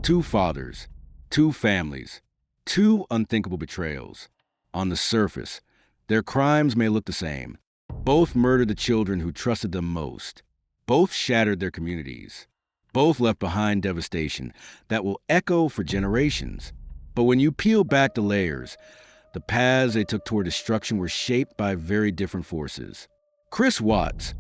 Two fathers, two families, two unthinkable betrayals. On the surface, their crimes may look the same. Both murdered the children who trusted them most. Both shattered their communities. Both left behind devastation that will echo for generations. But when you peel back the layers, the paths they took toward destruction were shaped by very different forces. Chris Watts,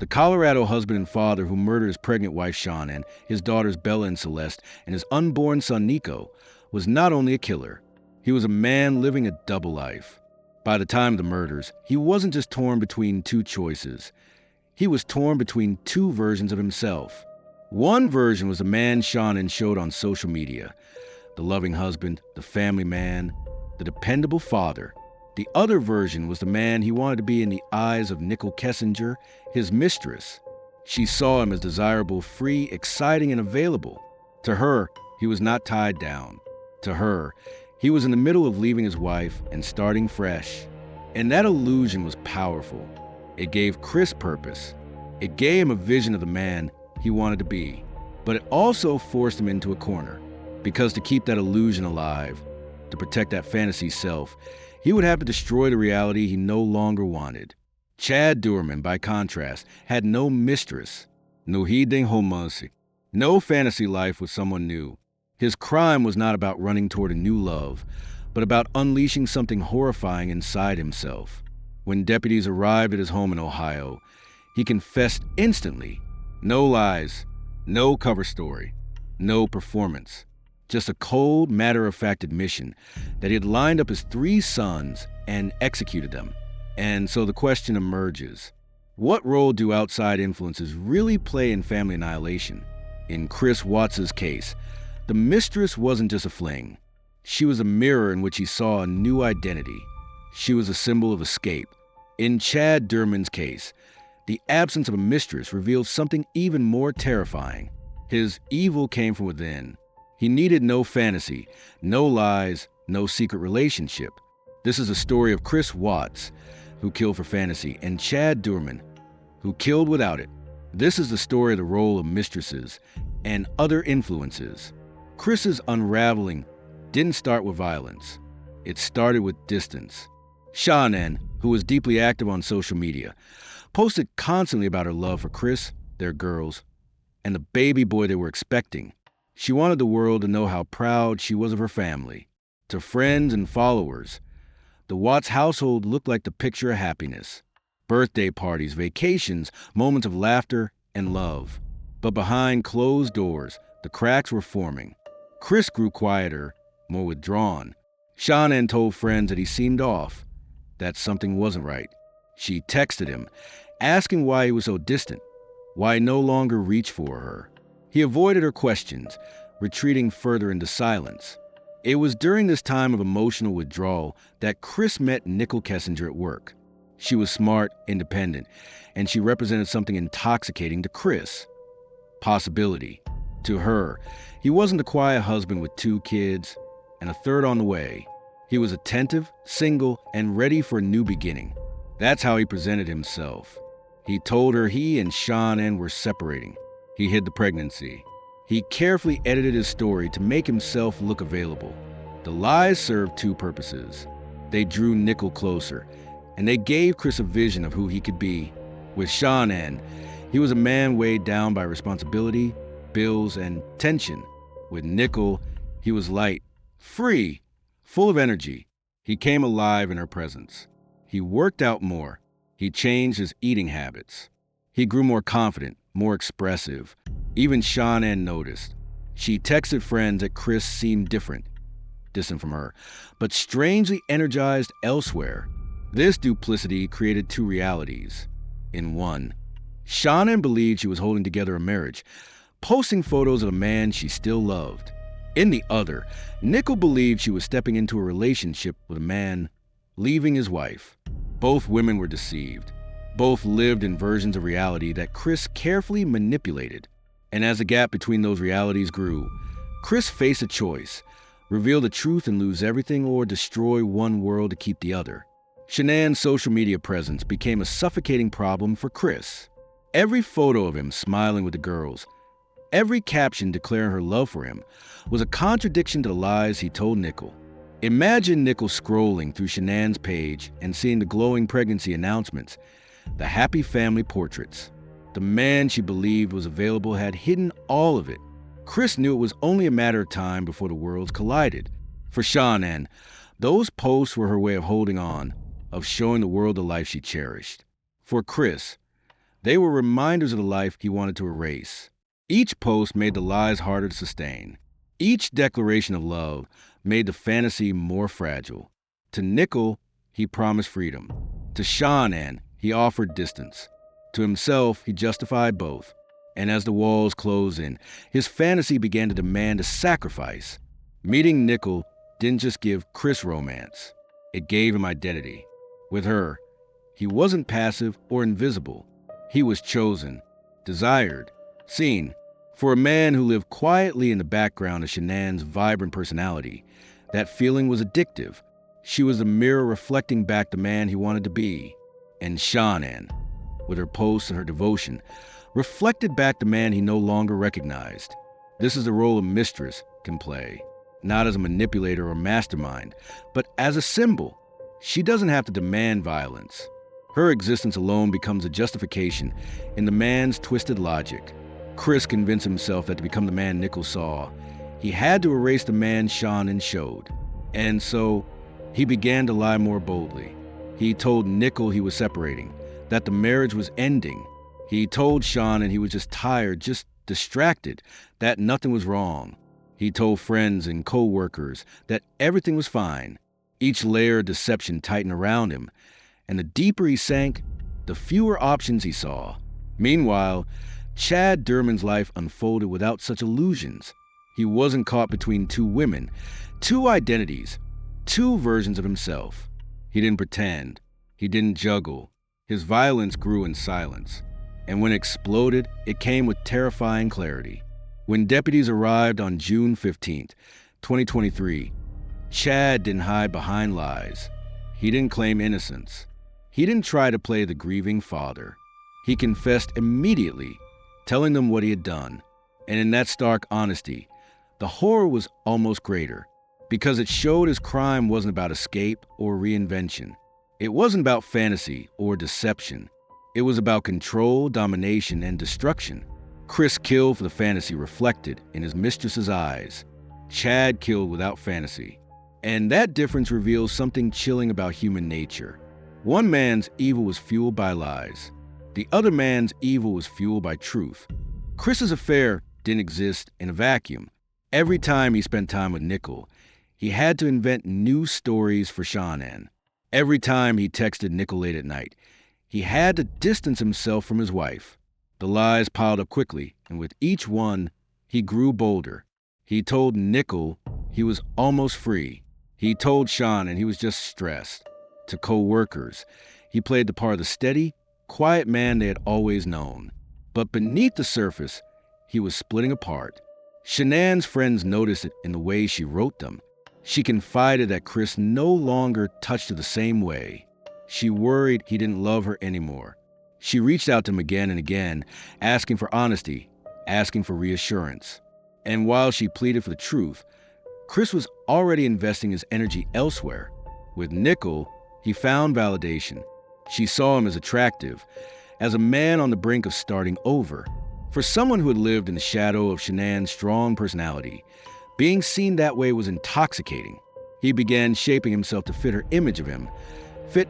the Colorado husband and father who murdered his pregnant wife Shanann, his daughters Bella and Celeste, and his unborn son Nico, was not only a killer, he was a man living a double life. By the time of the murders, he wasn't just torn between two choices. He was torn between two versions of himself. One version was the man Shanann showed on social media, the loving husband, the family man, the dependable father. The other version was the man he wanted to be in the eyes of Nichol Kessinger, his mistress. She saw him as desirable, free, exciting, and available. To her, he was not tied down. To her, he was in the middle of leaving his wife and starting fresh. And that illusion was powerful. It gave Chris purpose. It gave him a vision of the man he wanted to be. But it also forced him into a corner. Because to keep that illusion alive, to protect that fantasy self, he would have to destroy the reality he no longer wanted. Chad Doerman, by contrast, had no mistress, no hiding romance, no fantasy life with someone new. His crime was not about running toward a new love, but about unleashing something horrifying inside himself. When deputies arrived at his home in Ohio, he confessed instantly. No lies, no cover story, no performance. Just a cold, matter-of-fact admission that he had lined up his 3 sons and executed them. And so the question emerges, what role do outside influences really play in family annihilation? In Chris Watts' case, the mistress wasn't just a fling. She was a mirror in which he saw a new identity. She was a symbol of escape. In Chad Doerman's case, the absence of a mistress revealed something even more terrifying. His evil came from within. He needed no fantasy, no lies, no secret relationship. This is a story of Chris Watts, who killed for fantasy, and Chad Doerman, who killed without it. This is the story of the role of mistresses and other influences. Chris's unraveling didn't start with violence. It started with distance. Shanann, who was deeply active on social media, posted constantly about her love for Chris, their girls, and the baby boy they were expecting. She wanted the world to know how proud she was of her family. To friends and followers, the Watts household looked like the picture of happiness. Birthday parties, vacations, moments of laughter and love. But behind closed doors, the cracks were forming. Chris grew quieter, more withdrawn. Shanann told friends that he seemed off, that something wasn't right. She texted him, asking why he was so distant, why he no longer reached for her. He avoided her questions, retreating further into silence. It was during this time of emotional withdrawal that Chris met Nichol Kessinger at work. She was smart, independent, and she represented something intoxicating to Chris. Possibility. To her, he wasn't a quiet husband with 2 kids and a third on the way. He was attentive, single, and ready for a new beginning. That's how he presented himself. He told her he and Shanann were separating. He hid the pregnancy. He carefully edited his story to make himself look available. The lies served 2 purposes. They drew Nichol closer, and they gave Chris a vision of who he could be. With Shanann, he was a man weighed down by responsibility, bills, and tension. With Nichol, he was light, free, full of energy. He came alive in her presence. He worked out more. He changed his eating habits. He grew more confident, more expressive. Even Shanann noticed. She texted friends that Chris seemed different, distant from her, but strangely energized elsewhere. This duplicity created 2 realities. In one, Shanann believed she was holding together a marriage, posting photos of a man she still loved. In the other, Nichol believed she was stepping into a relationship with a man, leaving his wife. Both women were deceived. Both lived in versions of reality that Chris carefully manipulated. And as the gap between those realities grew, Chris faced a choice: reveal the truth and lose everything, or destroy one world to keep the other. Shanann's social media presence became a suffocating problem for Chris. Every photo of him smiling with the girls, Every caption declaring her love for him was a contradiction to the lies he told Nichol. Imagine Nichol scrolling through Shanann's page and seeing the glowing pregnancy announcements, the happy family portraits. The man she believed was available had hidden all of it. Chris knew it was only a matter of time before the worlds collided. For Shanann, those posts were her way of holding on, of showing the world the life she cherished. For Chris, they were reminders of the life he wanted to erase. Each post made the lies harder to sustain. Each declaration of love made the fantasy more fragile. To Nichol, he promised freedom. To Shanann, he offered distance. To himself, he justified both. And as the walls closed in, his fantasy began to demand a sacrifice. Meeting Nichol didn't just give Chris romance. It gave him identity. With her, he wasn't passive or invisible. He was chosen, desired, seen. For a man who lived quietly in the background of Shanann's vibrant personality, that feeling was addictive. She was a mirror reflecting back the man he wanted to be. And Shanann, with her posts and her devotion, reflected back the man he no longer recognized. This is the role a mistress can play, not as a manipulator or mastermind, but as a symbol. She doesn't have to demand violence. Her existence alone becomes a justification in the man's twisted logic. Chris convinced himself that to become the man Nichol saw, he had to erase the man Shanann showed. And so, he began to lie more boldly. He told Nichol he was separating, that the marriage was ending. He told Shanann he was just tired, just distracted, that nothing was wrong. He told friends and co-workers that everything was fine. Each layer of deception tightened around him, and the deeper he sank, the fewer options he saw. Meanwhile, Chad Doerman's life unfolded without such illusions. He wasn't caught between two women, two identities, two versions of himself. He didn't pretend. He didn't juggle. His violence grew in silence. And when it exploded, it came with terrifying clarity. When deputies arrived on June 15th, 2023, Chad didn't hide behind lies. He didn't claim innocence. He didn't try to play the grieving father. He confessed immediately, telling them what he had done. And in that stark honesty, the horror was almost greater, because it showed his crime wasn't about escape or reinvention. It wasn't about fantasy or deception. It was about control, domination, and destruction. Chris killed for the fantasy reflected in his mistress's eyes. Chad killed without fantasy. And that difference reveals something chilling about human nature. One man's evil was fueled by lies. The other man's evil was fueled by truth. Chris's affair didn't exist in a vacuum. Every time he spent time with Nichol, he had to invent new stories for Shanann. Every time he texted Nichol late at night, he had to distance himself from his wife. The lies piled up quickly, and with each one, he grew bolder. He told Nichol he was almost free. He told Shanann he was just stressed. To co-workers, he played the part of the steady, quiet man they had always known. But beneath the surface, he was splitting apart. Shanann's friends noticed it in the way she wrote them. She confided that Chris no longer touched her the same way. She worried he didn't love her anymore. She reached out to him again and again, asking for honesty, asking for reassurance. And while she pleaded for the truth, Chris was already investing his energy elsewhere. With Nichol, he found validation. She saw him as attractive, as a man on the brink of starting over. For someone who had lived in the shadow of Shanann's strong personality, being seen that way was intoxicating. He began shaping himself to fit her image of him. Fit,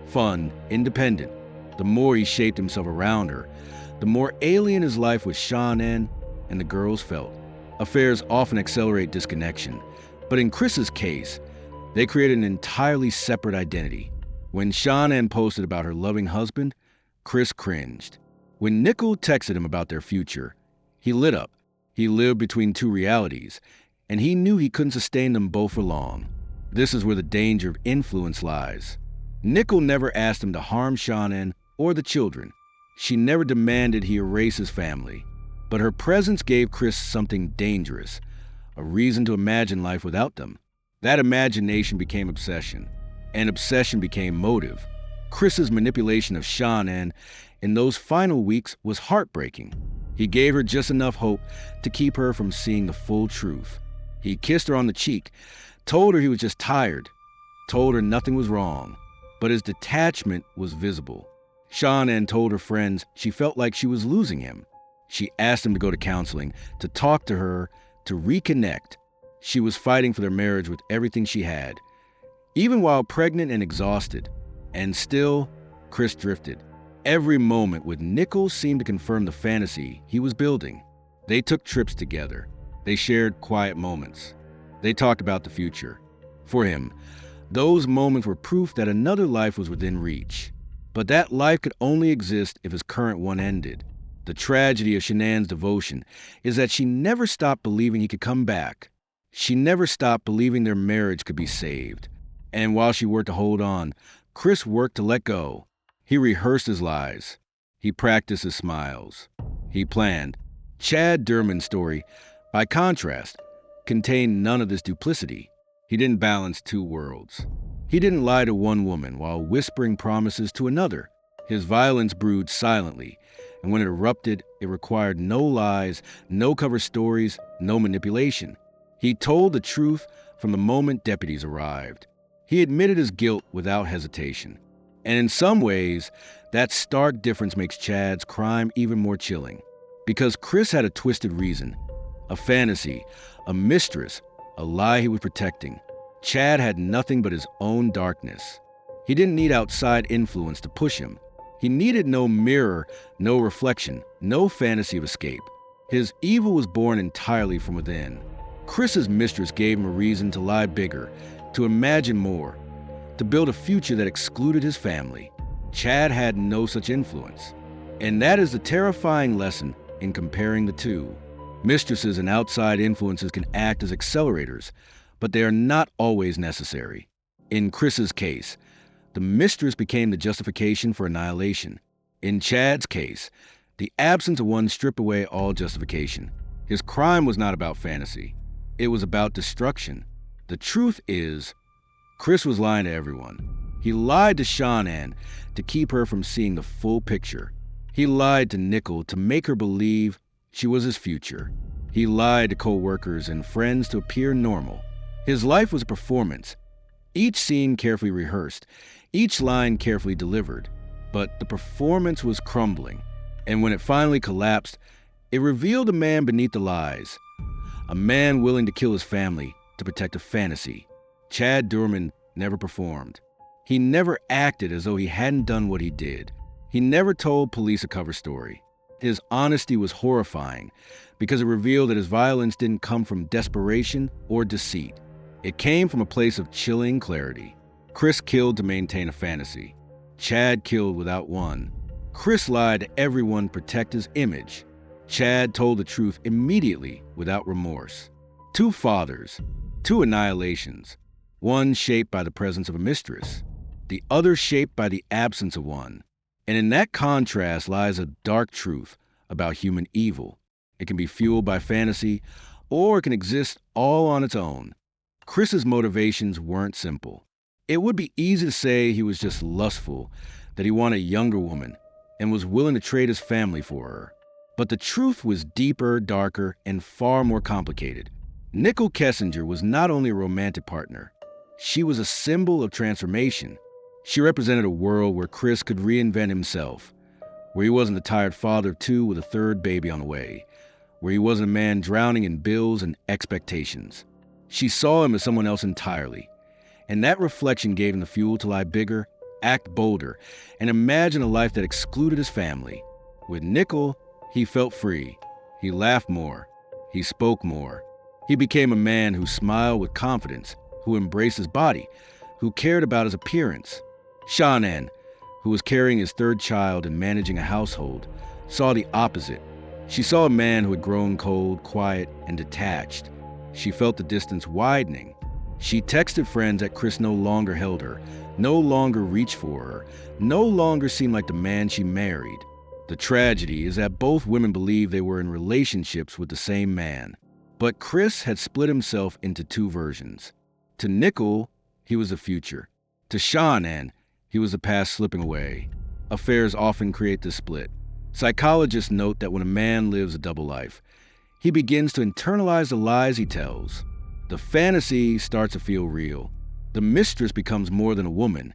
fun, independent. The more he shaped himself around her, the more alien his life with Shanann and the girls felt. Affairs often accelerate disconnection, but in Chris's case, they created an entirely separate identity. When Shanann posted about her loving husband, Chris cringed. When Nichol texted him about their future, he lit up. He lived between two realities, and he knew he couldn't sustain them both for long. This is where the danger of influence lies. Nichol never asked him to harm Shanann or the children. She never demanded he erase his family. But her presence gave Chris something dangerous, a reason to imagine life without them. That imagination became obsession, and obsession became motive. Chris's manipulation of Shanann in those final weeks was heartbreaking. He gave her just enough hope to keep her from seeing the full truth. He kissed her on the cheek, told her he was just tired, told her nothing was wrong, but his detachment was visible. Shanann told her friends she felt like she was losing him. She asked him to go to counseling, to talk to her, to reconnect. She was fighting for their marriage with everything she had, even while pregnant and exhausted. And still, Chris drifted. Every moment with Nichol seemed to confirm the fantasy he was building. They took trips together. They shared quiet moments. They talked about the future. For him, those moments were proof that another life was within reach. But that life could only exist if his current one ended. The tragedy of Shanann's devotion is that she never stopped believing he could come back. She never stopped believing their marriage could be saved. And while she worked to hold on, Chris worked to let go. He rehearsed his lies. He practiced his smiles. He planned. Chad Doerman's story, by contrast, contained none of this duplicity. He didn't balance two worlds. He didn't lie to one woman while whispering promises to another. His violence brewed silently, and when it erupted, it required no lies, no cover stories, no manipulation. He told the truth from the moment deputies arrived. He admitted his guilt without hesitation. And in some ways, that stark difference makes Chad's crime even more chilling. Because Chris had a twisted reason, a fantasy, a mistress, a lie he was protecting. Chad had nothing but his own darkness. He didn't need outside influence to push him. He needed no mirror, no reflection, no fantasy of escape. His evil was born entirely from within. Chris's mistress gave him a reason to lie bigger, to imagine more, to build a future that excluded his family. Chad had no such influence. And that is the terrifying lesson in comparing the two. Mistresses and outside influences can act as accelerators, but they are not always necessary. In Chris's case, the mistress became the justification for annihilation. In Chad's case, the absence of one stripped away all justification. His crime was not about fantasy. It was about destruction. The truth is, Chris was lying to everyone. He lied to Shanann to keep her from seeing the full picture. He lied to Nichol to make her believe she was his future. He lied to co-workers and friends to appear normal. His life was a performance, each scene carefully rehearsed, each line carefully delivered. But the performance was crumbling, and when it finally collapsed, it revealed a man beneath the lies, a man willing to kill his family to protect a fantasy. Chad Doerman never performed. He never acted as though he hadn't done what he did. He never told police a cover story. His honesty was horrifying because it revealed that his violence didn't come from desperation or deceit. It came from a place of chilling clarity. Chris killed to maintain a fantasy. Chad killed without one. Chris lied to everyone to protect his image. Chad told the truth immediately without remorse. Two fathers, two annihilations. One shaped by the presence of a mistress, the other shaped by the absence of one. And in that contrast lies a dark truth about human evil. It can be fueled by fantasy, or it can exist all on its own. Chris's motivations weren't simple. It would be easy to say he was just lustful, that he wanted a younger woman, and was willing to trade his family for her. But the truth was deeper, darker, and far more complicated. Nichol Kessinger was not only a romantic partner, she was a symbol of transformation. She represented a world where Chris could reinvent himself, where he wasn't the tired father of two with a third baby on the way, where he wasn't a man drowning in bills and expectations. She saw him as someone else entirely, and that reflection gave him the fuel to lie bigger, act bolder, and imagine a life that excluded his family. With Nichol, he felt free. He laughed more. He spoke more. He became a man who smiled with confidence, who embraced his body, who cared about his appearance. Shanann, who was carrying his third child and managing a household, saw the opposite. She saw a man who had grown cold, quiet, and detached. She felt the distance widening. She texted friends that Chris no longer held her, no longer reached for her, no longer seemed like the man she married. The tragedy is that both women believed they were in relationships with the same man. But Chris had split himself into two versions. To Nichol, he was the future. To Shanann, he was the past slipping away. Affairs often create this split. Psychologists note that when a man lives a double life, he begins to internalize the lies he tells. The fantasy starts to feel real. The mistress becomes more than a woman.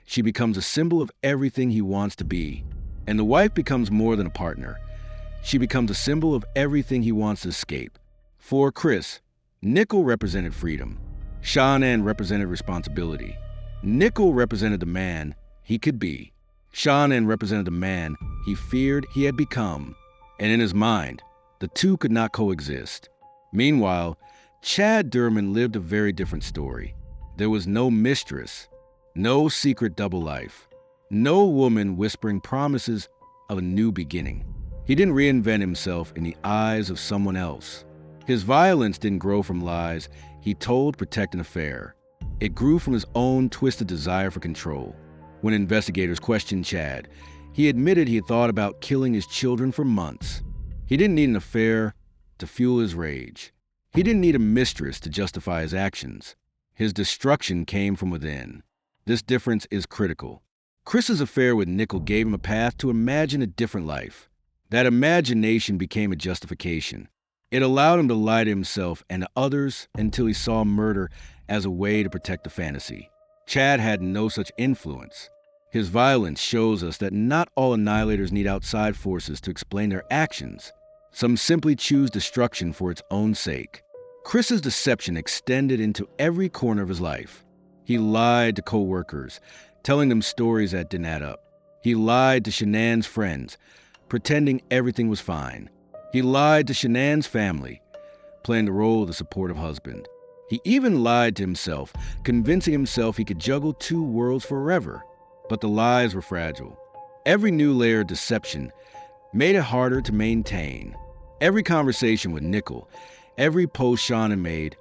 She becomes a symbol of everything he wants to be. And the wife becomes more than a partner. She becomes a symbol of everything he wants to escape. For Chris, Nichol represented freedom. Shanann represented responsibility. Nichol represented the man he could be. Shanann represented the man he feared he had become. And in his mind, the two could not coexist. Meanwhile, Chad Doerman lived a very different story. There was no mistress, no secret double life, no woman whispering promises of a new beginning. He didn't reinvent himself in the eyes of someone else. His violence didn't grow from lies he told to protect an affair. It grew from his own twisted desire for control. When investigators questioned Chad, he admitted he had thought about killing his children for months. He didn't need an affair to fuel his rage. He didn't need a mistress to justify his actions. His destruction came from within. This difference is critical. Chris's affair with Nichol gave him a path to imagine a different life. That imagination became a justification. It allowed him to lie to himself and to others until he saw murder as a way to protect the fantasy. Chad had no such influence. His violence shows us that not all annihilators need outside forces to explain their actions. Some simply choose destruction for its own sake. Chris's deception extended into every corner of his life. He lied to co-workers, telling them stories that didn't add up. He lied to Shanann's friends, pretending everything was fine. He lied to Shanann's family, playing the role of the supportive husband. He even lied to himself, convincing himself he could juggle two worlds forever. But the lies were fragile. Every new layer of deception made it harder to maintain. Every conversation with Nichol, every post Shanann made,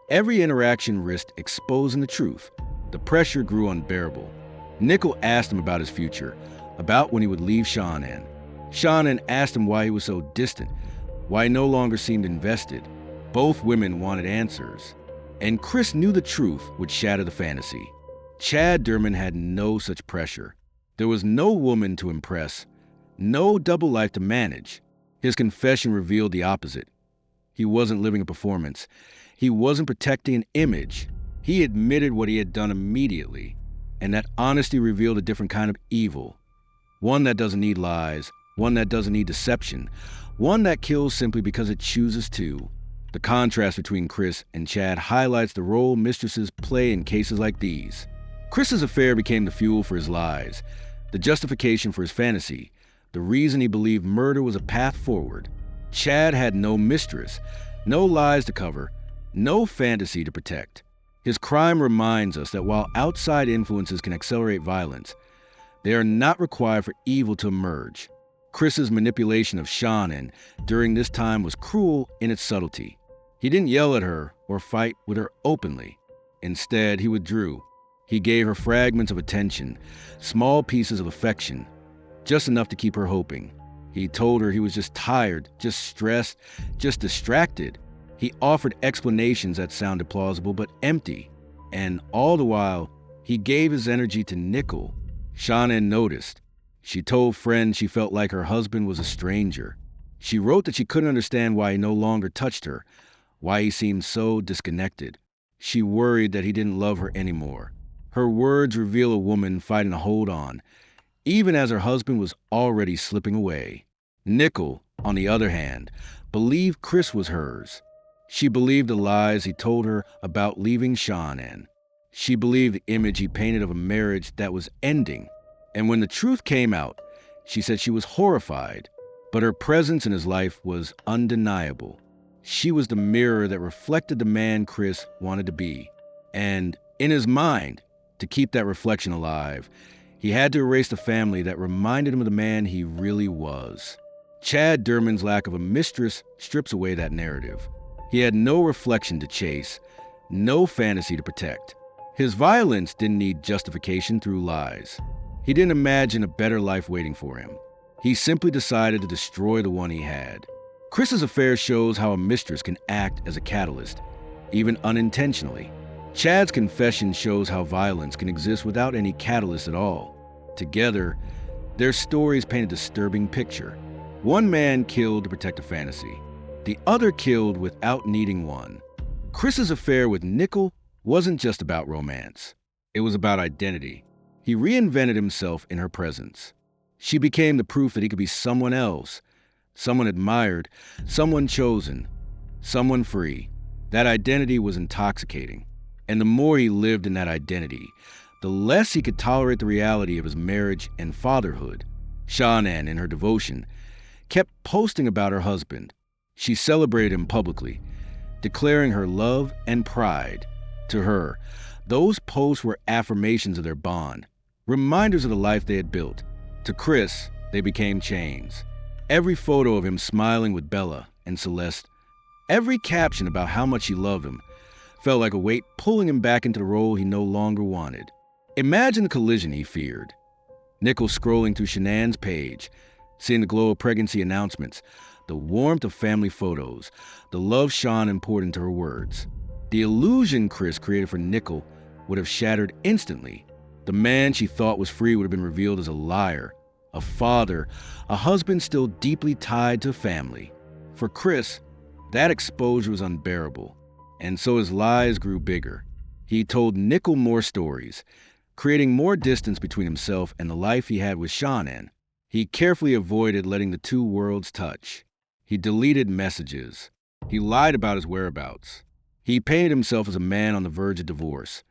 every interaction risked exposing the truth. The pressure grew unbearable. Nichol asked him about his future, about when he would leave Shanann. Shanann asked him why he was so distant, why he no longer seemed invested. Both women wanted answers. And Chris knew the truth would shatter the fantasy. Chad Doerman had no such pressure. There was no woman to impress, no double life to manage. His confession revealed the opposite. He wasn't living a performance. He wasn't protecting an image. He admitted what he had done immediately. And that honesty revealed a different kind of evil. One that doesn't need lies, one that doesn't need deception, one that kills simply because it chooses to. The contrast between Chris and Chad highlights the role mistresses play in cases like these. Chris's affair became the fuel for his lies, the justification for his fantasy, the reason he believed murder was a path forward. Chad had no mistress, no lies to cover, no fantasy to protect. His crime reminds us that while outside influences can accelerate violence, they are not required for evil to emerge. Chris's manipulation of Shanann during this time was cruel in its subtlety. He didn't yell at her or fight with her openly. Instead, he withdrew. He gave her fragments of attention, small pieces of affection, just enough to keep her hoping. He told her he was just tired, just stressed, just distracted. He offered explanations that sounded plausible but empty. And all the while, he gave his energy to Nichol. Shanann noticed. She told friends she felt like her husband was a stranger. She wrote that she couldn't understand why he no longer touched her, why he seemed so disconnected. She worried that he didn't love her anymore. Her words reveal a woman fighting to hold on, even as her husband was already slipping away. Nichol, on the other hand, believed Chris was hers. She believed the lies he told her about leaving Shanann. She believed the image he painted of a marriage that was ending. And when the truth came out, she said she was horrified, but her presence in his life was undeniable. She was the mirror that reflected the man Chris wanted to be. And in his mind, to keep that reflection alive, he had to erase the family that reminded him of the man he really was. Chad Doerman's lack of a mistress strips away that narrative. He had no reflection to chase, no fantasy to protect. His violence didn't need justification through lies. He didn't imagine a better life waiting for him. He simply decided to destroy the one he had. Chris's affair shows how a mistress can act as a catalyst, even unintentionally. Chad's confession shows how violence can exist without any catalyst at all. Together, Their stories paint a disturbing picture. One man killed to protect a fantasy. The other killed without needing one. Chris's affair with Nichol wasn't just about romance. It was about identity. He reinvented himself in her presence. She became the proof that he could be someone else, someone admired, someone chosen, someone free. That identity was intoxicating. And the more he lived in that identity, the less he could tolerate the reality of his marriage and fatherhood. Shanann, in her devotion, kept posting about her husband. She celebrated him publicly, declaring her love and pride. To her, those posts were affirmations of their bond, reminders of the life they had built. To Chris, they became chains. Every photo of him smiling with Bella and Celeste, every caption about how much he loved him, felt like a weight pulling him back into the role he no longer wanted. Imagine the collision he feared. Nico scrolling through Shanann's page, seeing the glow of pregnancy announcements, the warmth of family photos, the love Shanann poured into her words. The illusion Chris created for Nichol would have shattered instantly. The man she thought was free would have been revealed as a liar, a father, a husband still deeply tied to family. For Chris, that exposure was unbearable, and so his lies grew bigger. He told Nichol more stories, creating more distance between himself and the life he had with Shanann. He carefully avoided letting the two worlds touch. He deleted messages. He lied about his whereabouts. He painted himself as a man on the verge of divorce,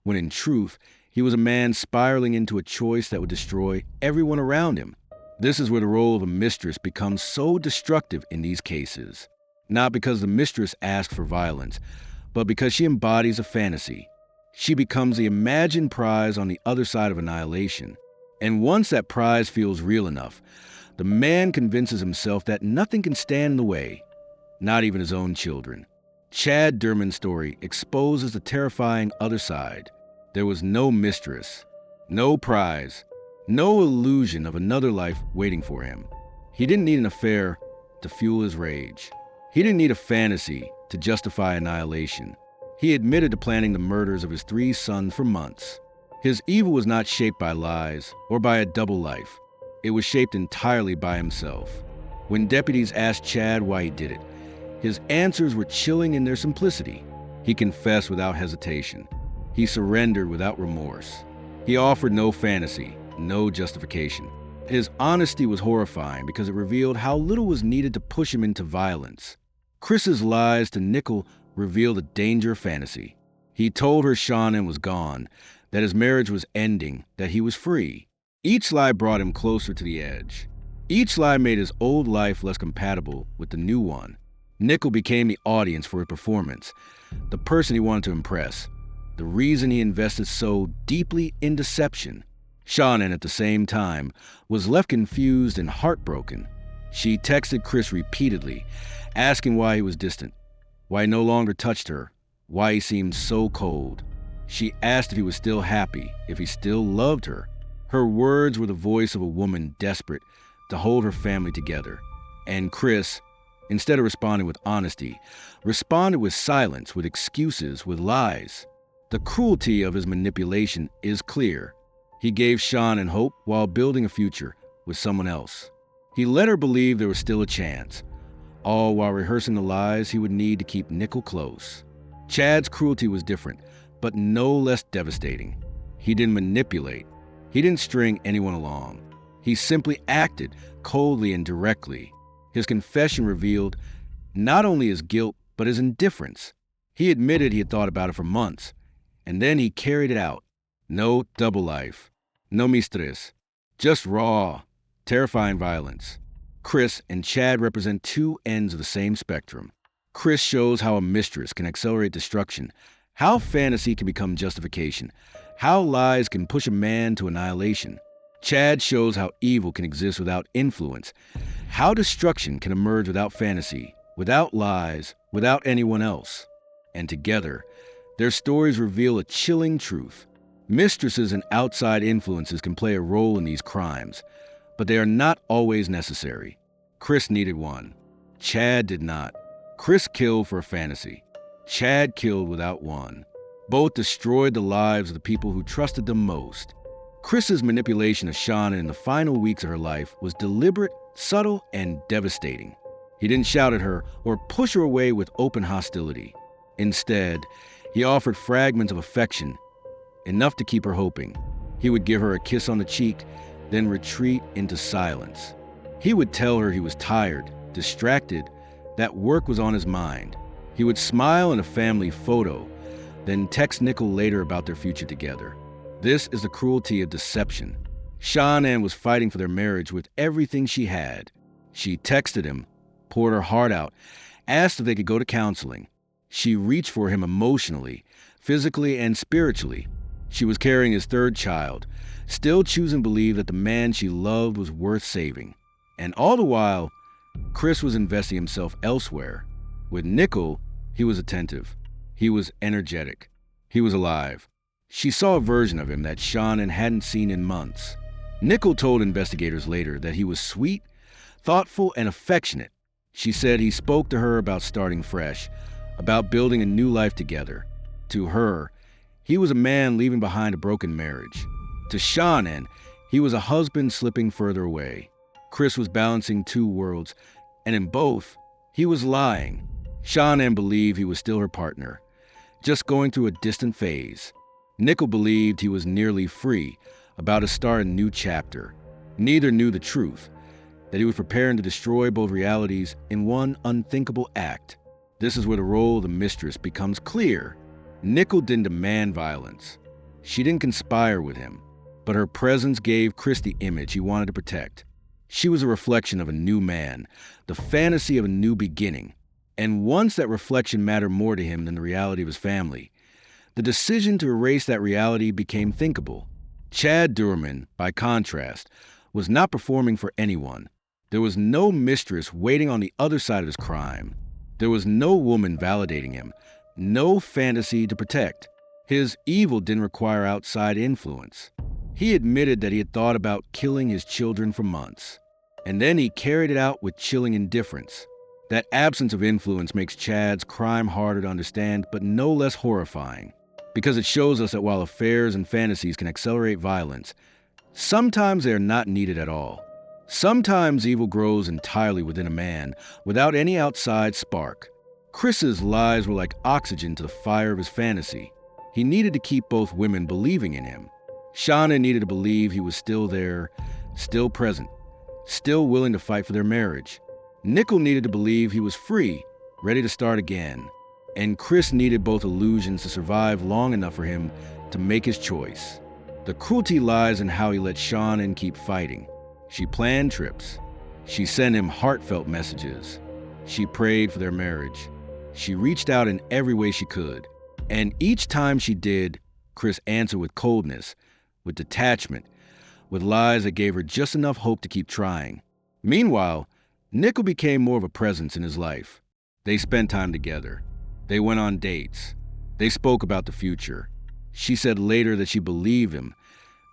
when in truth, he was a man spiraling into a choice that would destroy everyone around him. This is where the role of a mistress becomes so destructive in these cases. Not because the mistress asked for violence, but because she embodies a fantasy. She becomes the imagined prize on the other side of annihilation. And once that prize feels real enough, the man convinces himself that nothing can stand in the way, not even his own children. Chad Doerman's story exposes the terrifying other side. There was no mistress, no prize, no illusion of another life waiting for him. He didn't need an affair to fuel his rage. He didn't need a fantasy to justify annihilation. He admitted to planning the murders of his 3 sons for months. His evil was not shaped by lies or by a double life. It was shaped entirely by himself. When deputies asked Chad why he did it, his answers were chilling in their simplicity. He confessed without hesitation. He surrendered without remorse. He offered no fantasy, no justification. His honesty was horrifying because it revealed how little was needed to push him into violence. Chris's lies to Nichol revealed the danger of fantasy. He told her Shanann was gone, that his marriage was ending, that he was free. Each lie brought him closer to the edge. Each lie made his old life less compatible with the new one. Nichol became the audience for his performance, the person he wanted to impress, the reason he invested so deeply in deception. Shanann, at the same time, was left confused and heartbroken. She texted Chris repeatedly, asking why he was distant, why he no longer touched her, why he seemed so cold. She asked if he was still happy, if he still loved her. Her words were the voice of a woman desperate to hold her family together. And Chris, instead of responding with honesty, responded with silence, with excuses, with lies. The cruelty of his manipulation is clear. He gave Shanann hope while building a future with someone else. He let her believe there was still a chance, all while rehearsing the lies he would need to keep Nichol close. Chad's cruelty was different, but no less devastating. He didn't manipulate. He didn't string anyone along. He simply acted coldly and directly. His confession revealed not only his guilt, but his indifference. He admitted he had thought about it for months, and then he carried it out. No double life, no Mistress, just raw, terrifying violence. Chris and Chad represent two ends of the same spectrum. Chris shows how a mistress can accelerate destruction, how fantasy can become justification, how lies can push a man to annihilation. Chad shows how evil can exist without influence, how destruction can emerge without fantasy, without lies, without anyone else. And together, their stories reveal a chilling truth. Mistresses and outside influences can play a role in these crimes, but they are not always necessary. Chris needed one. Chad did not. Chris killed for a fantasy. Chad killed without one. Both destroyed the lives of the people who trusted them most. Chris's manipulation of Shanann in the final weeks of her life was deliberate, subtle, and devastating. He didn't shout at her or push her away with open hostility. Instead, he offered fragments of affection, enough to keep her hoping. He would give her a kiss on the cheek, then retreat into silence. He would tell her he was tired, distracted, that work was on his mind. He would smile in a family photo, then text Nichol later about their future together. This is the cruelty of deception. Shanann was fighting for their marriage with everything she had. She texted him, poured her heart out, asked if they could go to counseling. She reached for him emotionally, physically, and spiritually. She was carrying his third child, still choosing to believe that the man she loved was worth saving. And all the while, Chris was investing himself elsewhere. With Nichol, he was attentive. He was energetic. He was alive. She saw a version of him that Shanann hadn't seen in months. Nichol told investigators later that he was sweet, thoughtful, and affectionate. She said he spoke to her about starting fresh, about building a new life together. To her, he was a man leaving behind a broken marriage. To Shanann, he was a husband slipping further away. Chris was balancing two worlds, and in both, he was lying. Shanann believed he was still her partner, just going through a distant phase. Nichol believed he was nearly free, about to start a new chapter. Neither knew the truth, that he was preparing to destroy both realities in one unthinkable act. This is where the role of the mistress becomes clear. Nichol didn't demand violence. She didn't conspire with him, but her presence gave Chris the image he wanted to protect. She was a reflection of a new man, the fantasy of a new beginning. And once that reflection mattered more to him than the reality of his family, the decision to erase that reality became thinkable. Chad Doerman, by contrast, was not performing for anyone. There was no mistress waiting on the other side of his crime. There was no woman validating him, no fantasy to protect. His evil didn't require outside influence. He admitted that he had thought about killing his children for months, and then he carried it out with chilling indifference. That absence of influence makes Chad's crime harder to understand, but no less horrifying, because it shows us that while affairs and fantasies can accelerate violence, sometimes they are not needed at all. Sometimes evil grows entirely within a man, without any outside spark. Chris's lies were like oxygen to the fire of his fantasy. He needed to keep both women believing in him. Shanann needed to believe he was still there, still present, still willing to fight for their marriage. Nichol needed to believe he was free, ready to start again. And Chris needed both illusions to survive long enough for him to make his choice. The cruelty lies in how he let Shanann keep fighting. She planned trips. She sent him heartfelt messages. She prayed for their marriage. She reached out in every way she could. And each time she did, Chris answered with coldness, with detachment, with lies that gave her just enough hope to keep trying. Meanwhile, Nichol became more of a presence in his life. They spent time together. They went on dates. They spoke about the future. She said later that she believed him,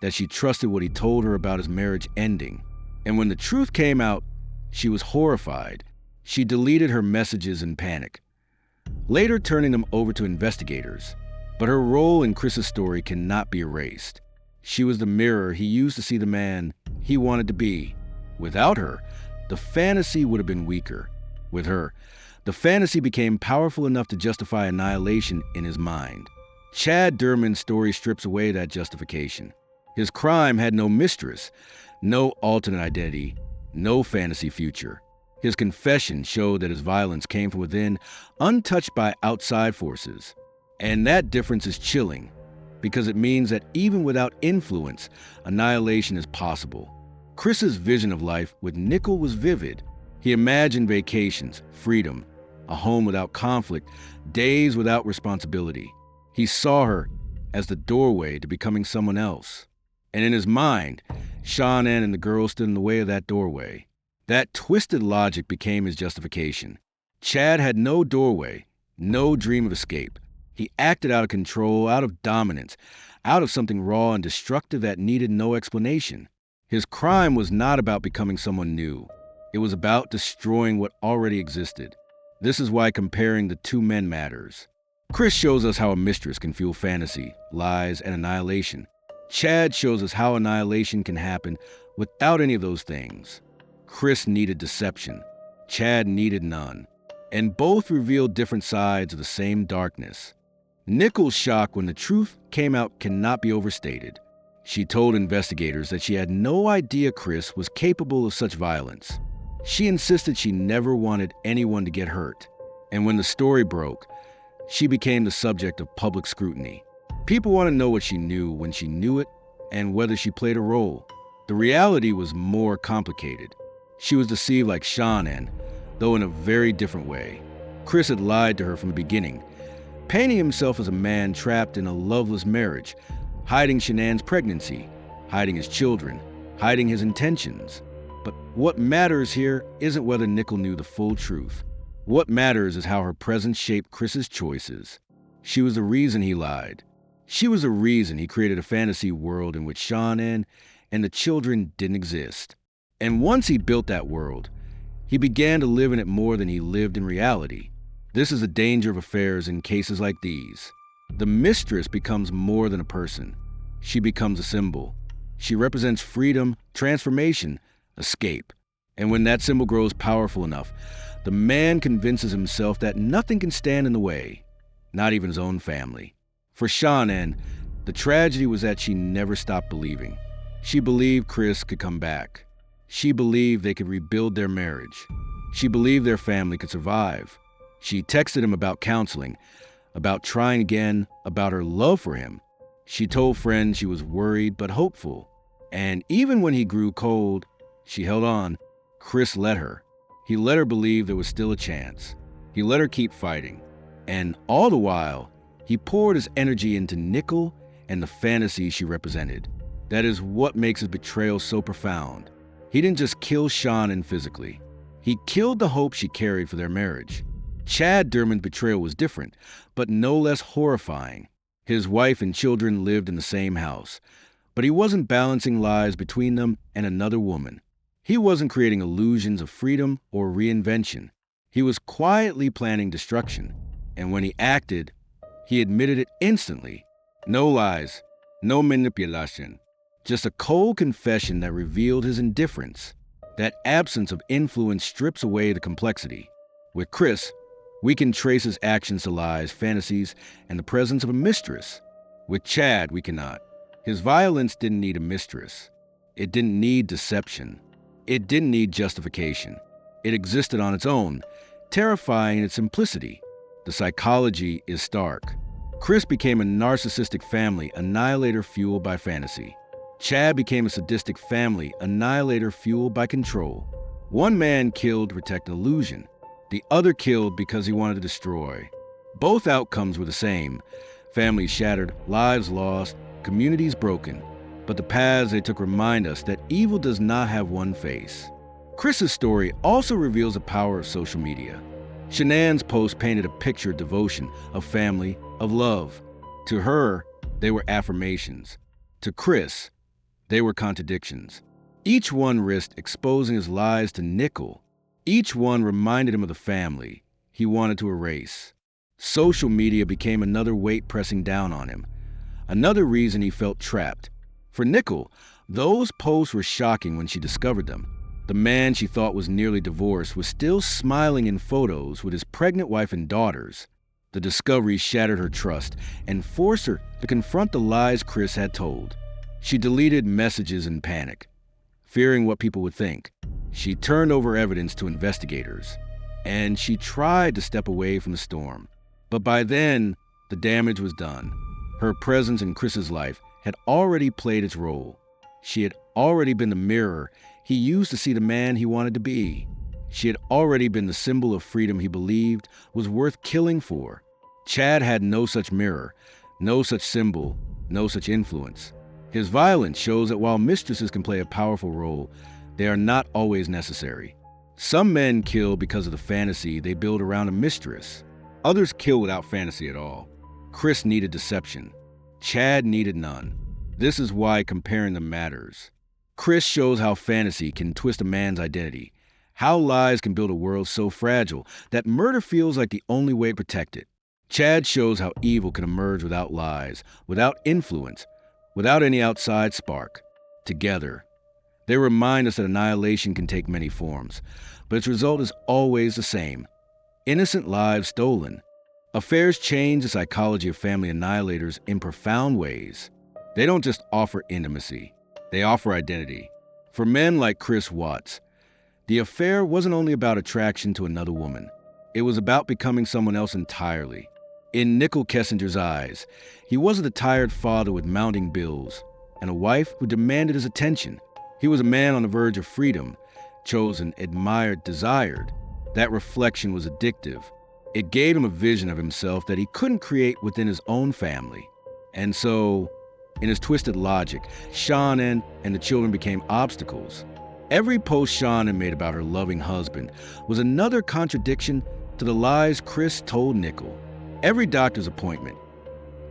that she trusted what he told her about his marriage ending. And when the truth came out, she was horrified. She deleted her messages in panic, later turning them over to investigators. But her role in Chris's story cannot be erased. She was the mirror he used to see the man he wanted to be. Without her, the fantasy would have been weaker. With her, the fantasy became powerful enough to justify annihilation in his mind. Chad Doerman's story strips away that justification. His crime had no mistress, no alternate identity, no fantasy future. His confession showed that his violence came from within, untouched by outside forces. And that difference is chilling, because it means that even without influence, annihilation is possible. Chris's vision of life with Nichol was vivid. He imagined vacations, freedom, a home without conflict, days without responsibility. He saw her as the doorway to becoming someone else. And in his mind, Shanann and the girl stood in the way of that doorway. That twisted logic became his justification. Chad had no doorway, no dream of escape. He acted out of control, out of dominance, out of something raw and destructive that needed no explanation. His crime was not about becoming someone new. It was about destroying what already existed. This is why comparing the two men matters. Chris shows us how a mistress can fuel fantasy, lies, and annihilation. Chad shows us how annihilation can happen without any of those things. Chris needed deception. Chad needed none. And both revealed different sides of the same darkness. Nichol's shock when the truth came out cannot be overstated. She told investigators that she had no idea Chris was capable of such violence. She insisted she never wanted anyone to get hurt. And when the story broke, she became the subject of public scrutiny. People want to know what she knew when she knew it and whether she played a role. The reality was more complicated. She was deceived like Shanann, though in a very different way. Chris had lied to her from the beginning, painting himself as a man trapped in a loveless marriage, hiding Shanann's pregnancy, hiding his children, hiding his intentions. But what matters here isn't whether Nichol knew the full truth. What matters is how her presence shaped Chris's choices. She was the reason he lied. She was the reason he created a fantasy world in which Shanann and the children didn't exist. And once he built that world, he began to live in it more than he lived in reality. This is the danger of affairs in cases like these. The mistress becomes more than a person. She becomes a symbol. She represents freedom, transformation, escape. And when that symbol grows powerful enough, the man convinces himself that nothing can stand in the way, not even his own family. For Shanann, the tragedy was that she never stopped believing. She believed Chris could come back. She believed they could rebuild their marriage. She believed their family could survive. She texted him about counseling, about trying again, about her love for him. She told friends she was worried but hopeful. And even when he grew cold, she held on. Chris let her. He let her believe there was still a chance. He let her keep fighting. And all the while, he poured his energy into Nichol and the fantasy she represented. That is what makes his betrayal so profound. He didn't just kill Shanann physically. He killed the hope she carried for their marriage. Chad Doerman's betrayal was different, but no less horrifying. His wife and children lived in the same house, but he wasn't balancing lives between them and another woman. He wasn't creating illusions of freedom or reinvention. He was quietly planning destruction, and when he acted, he admitted it instantly. No lies, no manipulation. Just a cold confession that revealed his indifference. That absence of influence strips away the complexity. With Chris, we can trace his actions to lies, fantasies, and the presence of a mistress. With Chad, we cannot. His violence didn't need a mistress. It didn't need deception. It didn't need justification. It existed on its own, terrifying in its simplicity. The psychology is stark. Chris became a narcissistic family annihilator fueled by fantasy. Chad became a sadistic family annihilator fueled by control. One man killed to protect an illusion. The other killed because he wanted to destroy. Both outcomes were the same. Families shattered, lives lost, communities broken. But the paths they took remind us that evil does not have one face. Chris's story also reveals the power of social media. Shanann's post painted a picture of devotion, of family, of love. To her, they were affirmations. To Chris, they were contradictions. Each one risked exposing his lies to Nichol. Each one reminded him of the family he wanted to erase. Social media became another weight pressing down on him, another reason he felt trapped. For Nichol, those posts were shocking when she discovered them. The man she thought was nearly divorced was still smiling in photos with his pregnant wife and daughters. The discovery shattered her trust and forced her to confront the lies Chris had told. She deleted messages in panic, fearing what people would think. She turned over evidence to investigators, and she tried to step away from the storm. But by then, the damage was done. Her presence in Chris's life had already played its role. She had already been the mirror he used to see the man he wanted to be. She had already been the symbol of freedom he believed was worth killing for. Chad had no such mirror, no such symbol, no such influence. His violence shows that while mistresses can play a powerful role, they are not always necessary. Some men kill because of the fantasy they build around a mistress. Others kill without fantasy at all. Chris needed deception. Chad needed none. This is why comparing them matters. Chris shows how fantasy can twist a man's identity, how lies can build a world so fragile that murder feels like the only way to protect it. Chad shows how evil can emerge without lies, without influence, without any outside spark. Together, they remind us that annihilation can take many forms, but its result is always the same: innocent lives stolen. Affairs change the psychology of family annihilators in profound ways. They don't just offer intimacy, they offer identity. For men like Chris Watts, the affair wasn't only about attraction to another woman, it was about becoming someone else entirely. In Nichol Kessinger's eyes, he wasn't a tired father with mounting bills and a wife who demanded his attention. He was a man on the verge of freedom, chosen, admired, desired. That reflection was addictive. It gave him a vision of himself that he couldn't create within his own family. And so, in his twisted logic, Shanann and the children became obstacles. Every post Shanann made about her loving husband was another contradiction to the lies Chris told Nichol. Every doctor's appointment,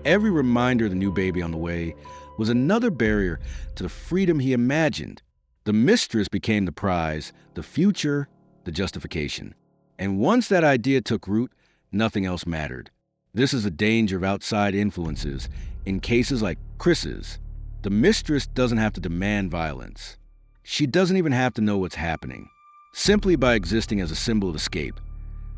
every reminder of the new baby on the way, was another barrier to the freedom he imagined. The mistress became the prize, the future, the justification. And once that idea took root, nothing else mattered. This is the danger of outside influences in cases like Chris's. The mistress doesn't have to demand violence. She doesn't even have to know what's happening. Simply by existing as a symbol of escape,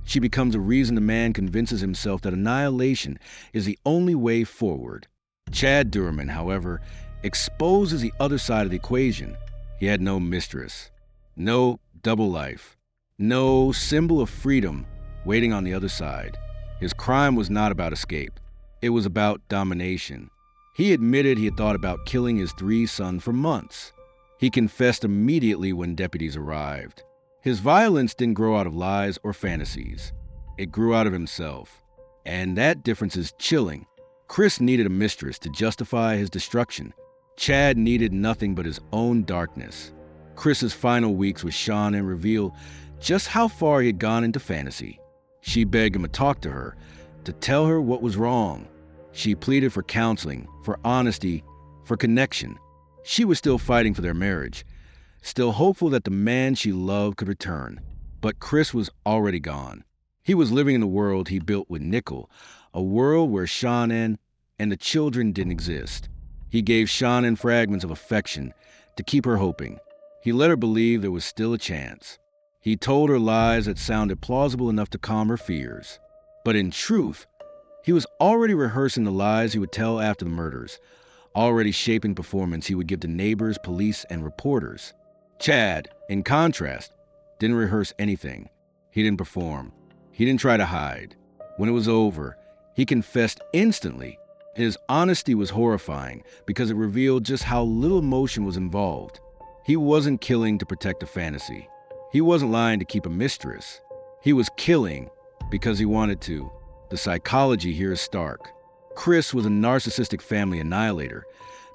she becomes a reason the man convinces himself that annihilation is the only way forward. Chad Doerman, however, exposes the other side of the equation. He had no mistress, no double life, no symbol of freedom waiting on the other side. His crime was not about escape. It was about domination. He admitted he had thought about killing his 3 sons for months. He confessed immediately when deputies arrived. His violence didn't grow out of lies or fantasies. It grew out of himself. And that difference is chilling. Chris needed a mistress to justify his destruction. Chad needed nothing but his own darkness. Chris's final weeks with Shanann reveal just how far he had gone into fantasy. She begged him to talk to her, to tell her what was wrong. She pleaded for counseling, for honesty, for connection. She was still fighting for their marriage, still hopeful that the man she loved could return. But Chris was already gone. He was living in the world he built with Nichol, a world where Shanann and the children didn't exist. He gave Shanann fragments of affection to keep her hoping. He let her believe there was still a chance. He told her lies that sounded plausible enough to calm her fears. But in truth, he was already rehearsing the lies he would tell after the murders, already shaping performance he would give to neighbors, police, and reporters. Chad, in contrast, didn't rehearse anything. He didn't perform. He didn't try to hide. When it was over, he confessed instantly. His honesty was horrifying because it revealed just how little emotion was involved. He wasn't killing to protect a fantasy. He wasn't lying to keep a mistress. He was killing because he wanted to. The psychology here is stark. Chris was a narcissistic family annihilator,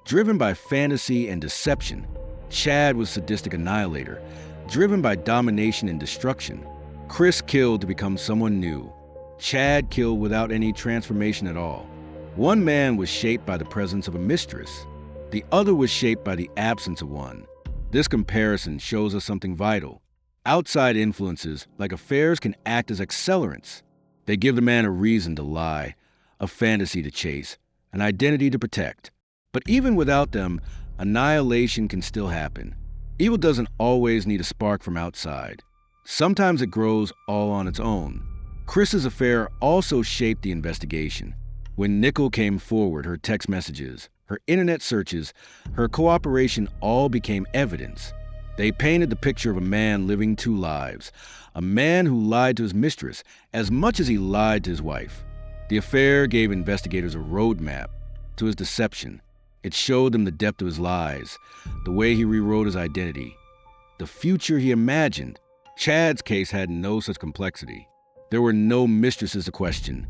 driven by fantasy and deception. Chad was a sadistic annihilator, driven by domination and destruction. Chris killed to become someone new. Chad killed without any transformation at all. One man was shaped by the presence of a mistress. The other was shaped by the absence of one. This comparison shows us something vital. Outside influences, like affairs, can act as accelerants. They give the man a reason to lie, a fantasy to chase, an identity to protect. But even without them, annihilation can still happen. Evil doesn't always need a spark from outside. Sometimes it grows all on its own. Chris's affair also shaped the investigation. When Nichol came forward, her text messages, her internet searches, her cooperation all became evidence. They painted the picture of a man living 2 lives, a man who lied to his mistress as much as he lied to his wife. The affair gave investigators a roadmap to his deception. It showed them the depth of his lies, the way he rewrote his identity, the future he imagined. Chad's case had no such complexity. There were no mistresses to question,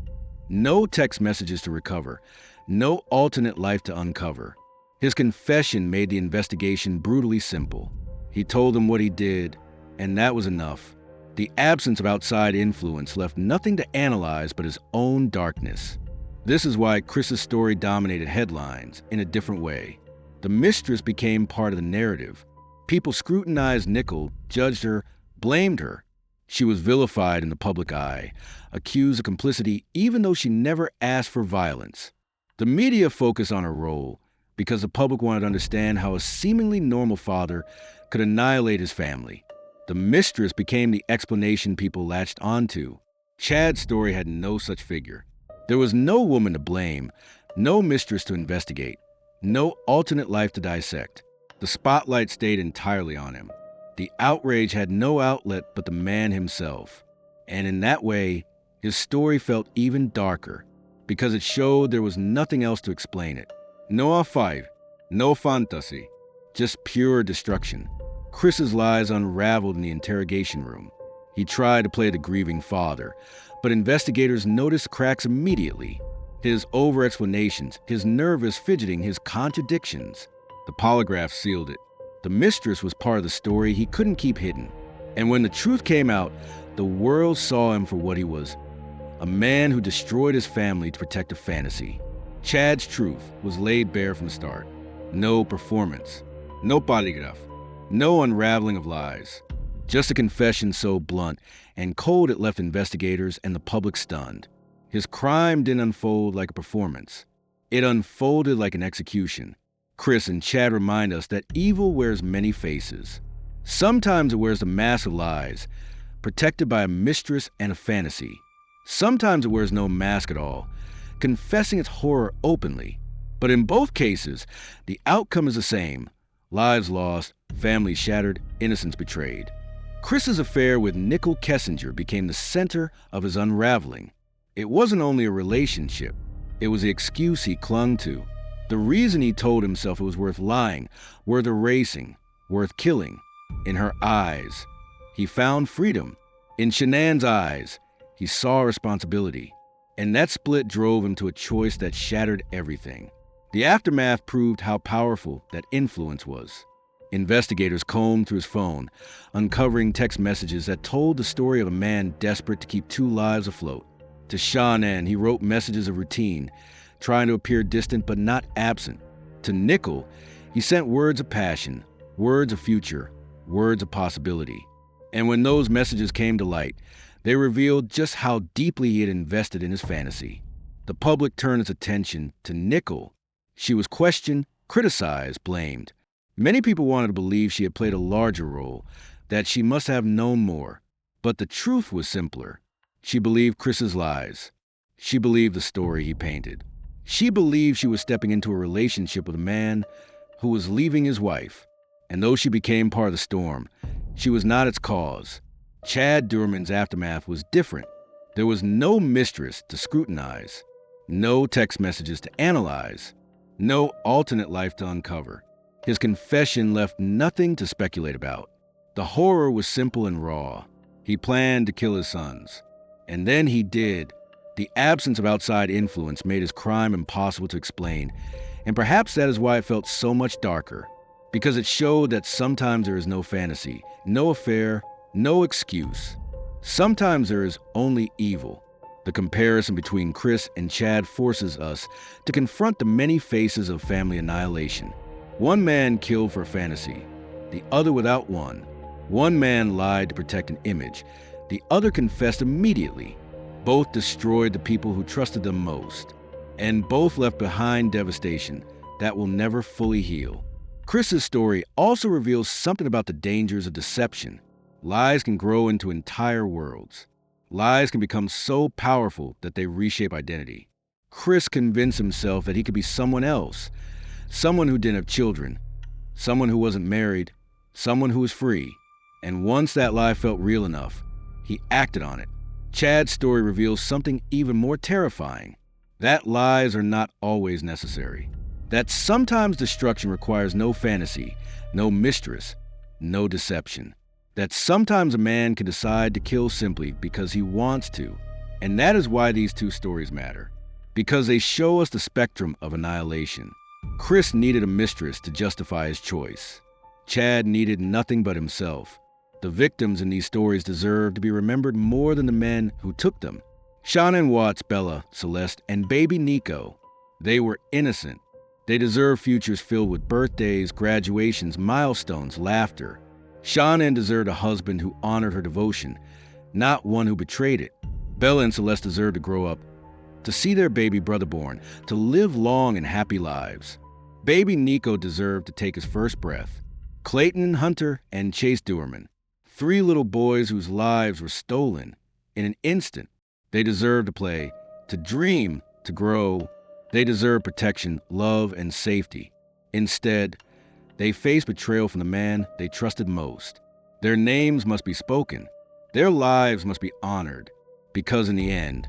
no text messages to recover, no alternate life to uncover. His confession made the investigation brutally simple. He told them what he did, and that was enough. The absence of outside influence left nothing to analyze but his own darkness. This is why Chris's story dominated headlines in a different way. The mistress became part of the narrative. People scrutinized Nichol, judged her, blamed her. She was vilified in the public eye, accused of complicity even though she never asked for violence. The media focused on her role, because the public wanted to understand how a seemingly normal father could annihilate his family. The Mistress became the explanation people latched onto. Chad's story had no such figure. There was no woman to blame, no mistress to investigate, no alternate life to dissect. The spotlight stayed entirely on him. The outrage had no outlet but the man himself. And in that way, his story felt even darker, because it showed there was nothing else to explain it. No R5, no fantasy, just pure destruction. Chris's lies unraveled in the interrogation room. He tried to play the grieving father, but investigators noticed cracks immediately. His over-explanations, his nervous fidgeting, his contradictions. The polygraph sealed it. The Mistress was part of the story he couldn't keep hidden. And when the truth came out, the world saw him for what he was. A man who destroyed his family to protect a fantasy. Chad's truth was laid bare from the start. No performance, no polygraph, no unraveling of lies. Just a confession so blunt and cold it left investigators and the public stunned. His crime didn't unfold like a performance. It unfolded like an execution. Chris and Chad remind us that evil wears many faces. Sometimes it wears the mask of lies, protected by a mistress and a fantasy. Sometimes it wears no mask at all, confessing its horror openly. But in both cases, the outcome is the same. Lives lost, families shattered, innocence betrayed. Chris's affair with Nichol Kessinger became the center of his unraveling. It wasn't only a relationship, it was the excuse he clung to. The reason he told himself it was worth lying, worth erasing, worth killing. In her eyes, he found freedom. In Shanann's eyes, he saw responsibility. And that split drove him to a choice that shattered everything. The aftermath proved how powerful that influence was. Investigators combed through his phone, uncovering text messages that told the story of a man desperate to keep two lives afloat. To Shanann, he wrote messages of routine, trying to appear distant but not absent. To Nico, he sent words of passion, words of future, words of possibility. And when those messages came to light, they revealed just how deeply he had invested in his fantasy. The public turned its attention to Nichol. She was questioned, criticized, blamed. Many people wanted to believe she had played a larger role, that she must have known more. But the truth was simpler. She believed Chris's lies. She believed the story he painted. She believed she was stepping into a relationship with a man who was leaving his wife. And though she became part of the storm, she was not its cause. Chad Doerman's aftermath was different. There was no mistress to scrutinize, no text messages to analyze, no alternate life to uncover. His confession left nothing to speculate about. The horror was simple and raw. He planned to kill his sons. And then he did. The absence of outside influence made his crime impossible to explain. And perhaps that is why it felt so much darker. Because it showed that sometimes there is no fantasy, no affair, no excuse. Sometimes there is only evil. The comparison between Chris and Chad forces us to confront the many faces of family annihilation. One man killed for a fantasy, the other without one. One man lied to protect an image, the other confessed immediately. Both destroyed the people who trusted them most, and both left behind devastation that will never fully heal. Chris's story also reveals something about the dangers of deception. Lies can grow into entire worlds. Lies can become so powerful that they reshape identity. Chris convinced himself that he could be someone else, someone who didn't have children, someone who wasn't married, someone who was free. And once that lie felt real enough, he acted on it. Chad's story reveals something even more terrifying. That lies are not always necessary. That sometimes destruction requires no fantasy, no mistress, no deception. That sometimes a man can decide to kill simply because he wants to. And that is why these two stories matter. Because they show us the spectrum of annihilation. Chris needed a mistress to justify his choice. Chad needed nothing but himself. The victims in these stories deserve to be remembered more than the men who took them. Shanann Watts, Bella, Celeste, and baby Nico. They were innocent. They deserve futures filled with birthdays, graduations, milestones, laughter. Shanann deserved a husband who honored her devotion, not one who betrayed it. Bella and Celeste deserved to grow up, to see their baby brother born, to live long and happy lives. Baby Nico deserved to take his first breath. Clayton, Hunter, and Chad Doerman, 3 little boys whose lives were stolen in an instant. They deserved to play, to dream, to grow. They deserved protection, love, and safety. Instead, they faced betrayal from the man they trusted most. Their names must be spoken. Their lives must be honored. Because in the end,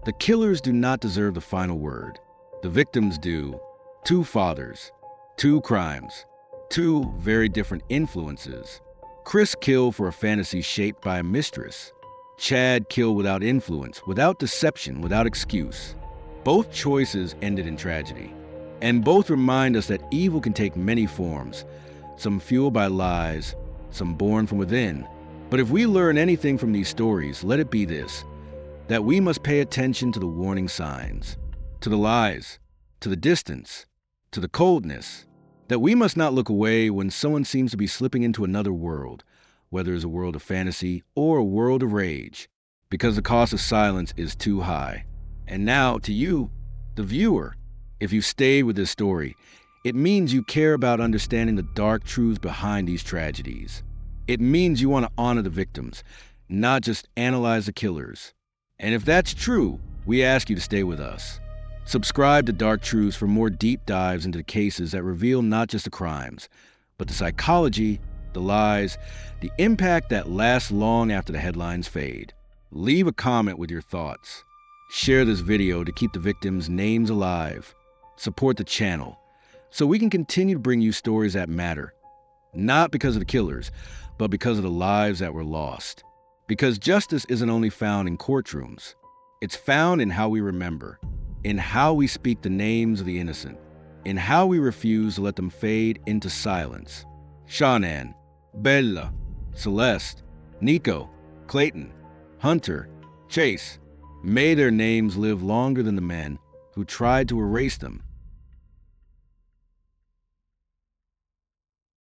the killers do not deserve the final word. The victims do. 2 fathers, 2 crimes, 2 very different influences. Chris killed for a fantasy shaped by a mistress. Chad killed without influence, without deception, without excuse. Both choices ended in tragedy. And both remind us that evil can take many forms, some fueled by lies, some born from within. But if we learn anything from these stories, let it be this: that we must pay attention to the warning signs, to the lies, to the distance, to the coldness, that we must not look away when someone seems to be slipping into another world, whether it's a world of fantasy or a world of rage, because the cost of silence is too high. And now, to you, the viewer, if you stayed with this story, it means you care about understanding the dark truths behind these tragedies. It means you want to honor the victims, not just analyze the killers. And if that's true, we ask you to stay with us. Subscribe to Dark Truths for more deep dives into the cases that reveal not just the crimes, but the psychology, the lies, the impact that lasts long after the headlines fade. Leave a comment with your thoughts. Share this video to keep the victims' names alive. Support the channel so we can continue to bring you stories that matter. Not because of the killers, but because of the lives that were lost. Because justice isn't only found in courtrooms. It's found in how we remember, in how we speak the names of the innocent, in how we refuse to let them fade into silence. Shanann, Bella, Celeste, Nico, Clayton, Hunter, Chase, may their names live longer than the men who tried to erase them.